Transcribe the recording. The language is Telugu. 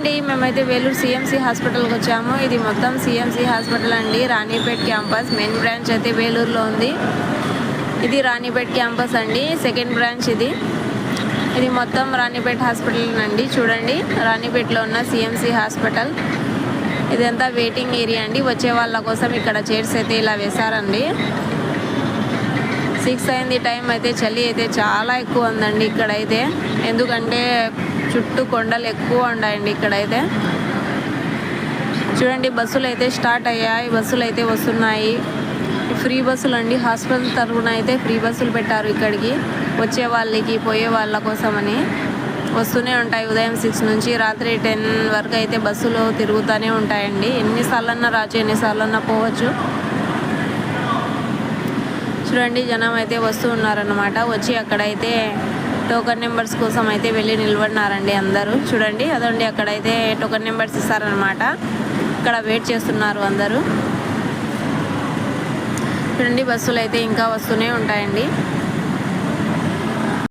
అండి, మేమైతే వేలూరు సిఎంసి హాస్పిటల్కి వచ్చాము. ఇది మొత్తం సిఎంసి హాస్పిటల్ అండి, రాణిపేట్ క్యాంపస్. మెయిన్ బ్రాంచ్ అయితే వేలూరులో ఉంది. ఇది రాణిపేట్ క్యాంపస్ అండి, సెకండ్ బ్రాంచ్ ఇది. ఇది మొత్తం రాణిపేట్ హాస్పిటల్ అండి. చూడండి, రాణిపేట్లో ఉన్న సిఎంసి హాస్పిటల్. ఇదంతా వెయిటింగ్ ఏరియా అండి. వచ్చే వాళ్ళ కోసం ఇక్కడ చైర్స్ అయితే ఇలా వేశారండి. 6 అయింది టైం. అయితే చలి అయితే చాలా ఎక్కువ ఉందండి ఇక్కడైతే. ఎందుకంటే చుట్టూ కొండలు ఎక్కువ ఉన్నాయండి ఇక్కడైతే. చూడండి, బస్సులు అయితే స్టార్ట్ అయ్యాయి, బస్సులు అయితే వస్తున్నాయి. ఫ్రీ బస్సులు అండి, హాస్పిటల్ తరఫున అయితే ఫ్రీ బస్సులు పెట్టారు ఇక్కడికి వచ్చే వాళ్ళకి, పోయే వాళ్ళ కోసమని. వస్తూనే ఉంటాయి. ఉదయం 6 నుంచి రాత్రి 10 వరకు అయితే బస్సులు తిరుగుతూనే ఉంటాయండి. ఎన్నిసార్లన్నా రావచ్చు, ఎన్నిసార్లన్నా పోవచ్చు. చూడండి, జనం అయితే వస్తూ ఉన్నారన్నమాట. వచ్చి అక్కడైతే టోకన్ నెంబర్స్ కోసం అయితే వెళ్ళి నిలబడినారండి అందరూ. చూడండి, అదండి అక్కడైతే టోకన్ నెంబర్స్ ఇస్తారనమాట. ఇక్కడ వెయిట్ చేస్తున్నారు అందరూ. చూడండి, బస్సులు అయితే ఇంకా వస్తూనే ఉంటాయండి.